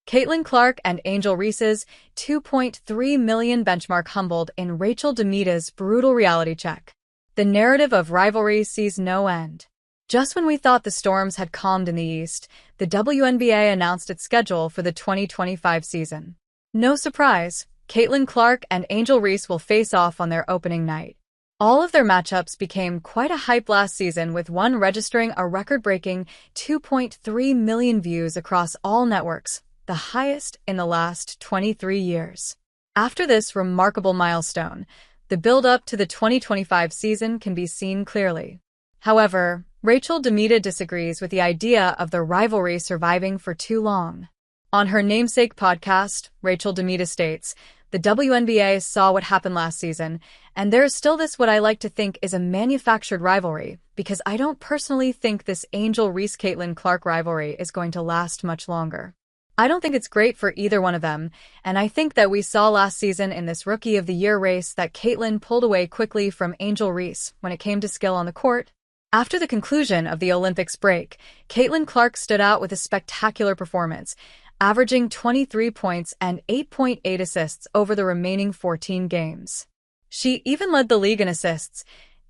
Caitlin Clark and Angel Reese's 2.3 million benchmark humbled in Rachel DeMita's brutal reality check. The narrative of rivalry sees no end. Just when we thought the storms had calmed in the East, the WNBA announced its schedule for the 2025 season. No surprise, Caitlin Clark and Angel Reese will face off on their opening night. All of their matchups became quite a hype last season, with one registering a record-breaking 2.3 million views across all networks, the highest in the last 23 years. After this remarkable milestone, the build-up to the 2025 season can be seen clearly. However, Rachel DeMita disagrees with the idea of the rivalry surviving for too long. On her namesake podcast, Rachel DeMita states, "The WNBA saw what happened last season, and there is still this what I like to think is a manufactured rivalry, because I don't personally think this Angel Reese-Caitlin Clark rivalry is going to last much longer. I don't think it's great for either one of them, and I think that we saw last season in this Rookie of the Year race that Caitlin pulled away quickly from Angel Reese when it came to skill on the court." After the conclusion of the Olympics break, Caitlin Clark stood out with a spectacular performance, averaging 23 points and 8.8 assists over the remaining 14 games. She even led the league in assists,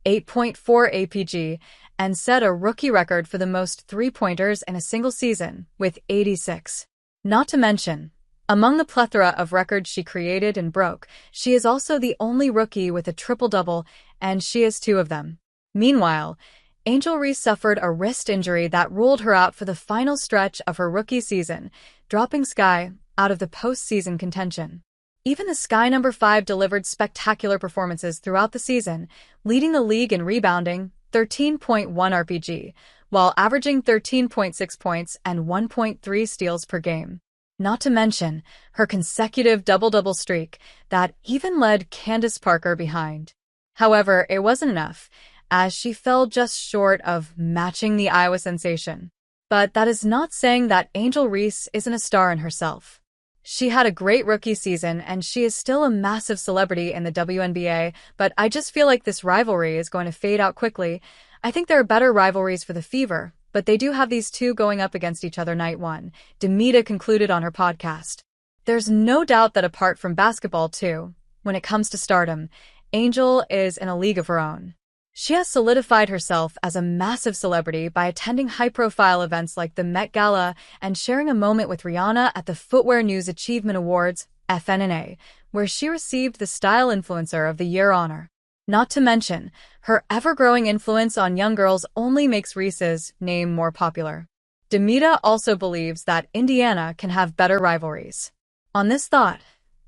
8.4 APG, and set a rookie record for the most three-pointers in a single season, with 86. Not to mention, among the plethora of records she created and broke, she is also the only rookie with a triple-double, and she has two of them. Meanwhile, Angel Reese suffered a wrist injury that ruled her out for the final stretch of her rookie season, dropping Sky out of the postseason contention. Even the Sky number 5 delivered spectacular performances throughout the season, leading the league in rebounding, 13.1 RPG, while averaging 13.6 points and 1.3 steals per game. Not to mention her consecutive double-double streak that even led Candace Parker behind. However, it wasn't enough, as she fell just short of matching the Iowa sensation. But that is not saying that Angel Reese isn't a star in herself. She had a great rookie season, and she is still a massive celebrity in the WNBA, but I just feel like this rivalry is going to fade out quickly. I think there are better rivalries for the Fever, but they do have these two going up against each other night one, DeMita concluded on her podcast. There's no doubt that apart from basketball too, when it comes to stardom, Angel is in a league of her own. She has solidified herself as a massive celebrity by attending high-profile events like the Met Gala and sharing a moment with Rihanna at the Footwear News Achievement Awards, FNNA, where she received the Style Influencer of the Year honor. Not to mention, her ever-growing influence on young girls only makes Reese's name more popular. DeMita also believes that Indiana can have better rivalries. On this thought,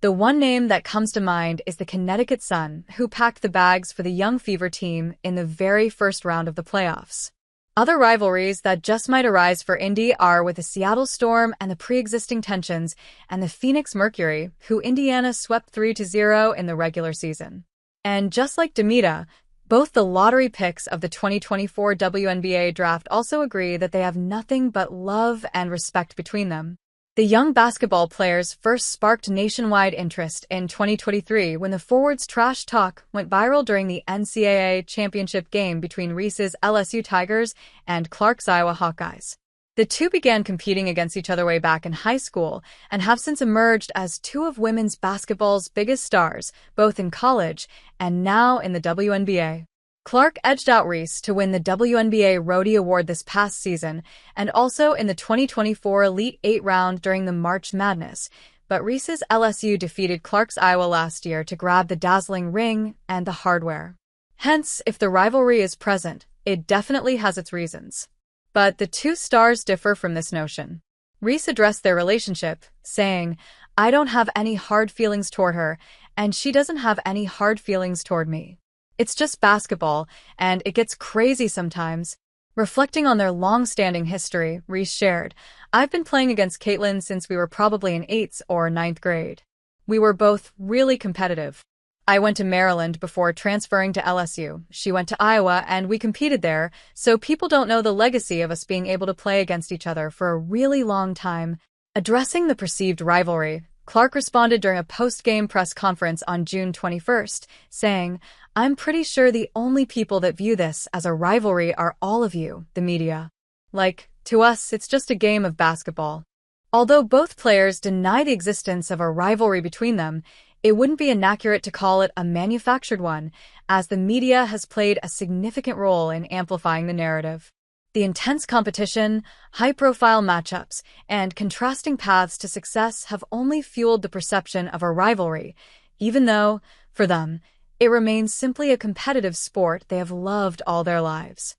the one name that comes to mind is the Connecticut Sun, who packed the bags for the young Fever team in the very first round of the playoffs. Other rivalries that just might arise for Indy are with the Seattle Storm and the pre-existing tensions, and the Phoenix Mercury, who Indiana swept 3-0 in the regular season. And just like DeMita, both the lottery picks of the 2024 WNBA draft also agree that they have nothing but love and respect between them. The young basketball players first sparked nationwide interest in 2023 when the forwards' trash talk went viral during the NCAA championship game between Reese's LSU Tigers and Clark's Iowa Hawkeyes. The two began competing against each other way back in high school and have since emerged as two of women's basketball's biggest stars, both in college and now in the WNBA. Clark edged out Reese to win the WNBA Rhodey Award this past season and also in the 2024 Elite 8 round during the March Madness, but Reese's LSU defeated Clark's Iowa last year to grab the dazzling ring and the hardware. Hence, if the rivalry is present, it definitely has its reasons. But the two stars differ from this notion. Reese addressed their relationship, saying, "I don't have any hard feelings toward her, and she doesn't have any hard feelings toward me. It's just basketball, and it gets crazy sometimes." Reflecting on their long-standing history, Reese shared, "I've been playing against Caitlin since we were probably in 8th or 9th grade. We were both really competitive. I went to Maryland before transferring to LSU. She went to Iowa, and we competed there, so people don't know the legacy of us being able to play against each other for a really long time." Addressing the perceived rivalry, Clark responded during a post-game press conference on June 21st, saying, "I'm pretty sure the only people that view this as a rivalry are all of you, the media. Like, to us, it's just a game of basketball. Although both players deny the existence of a rivalry between them, it wouldn't be inaccurate to call it a manufactured one, as the media has played a significant role in amplifying the narrative. The intense competition, high-profile matchups, and contrasting paths to success have only fueled the perception of a rivalry, even though, for them, it remains simply a competitive sport they have loved all their lives.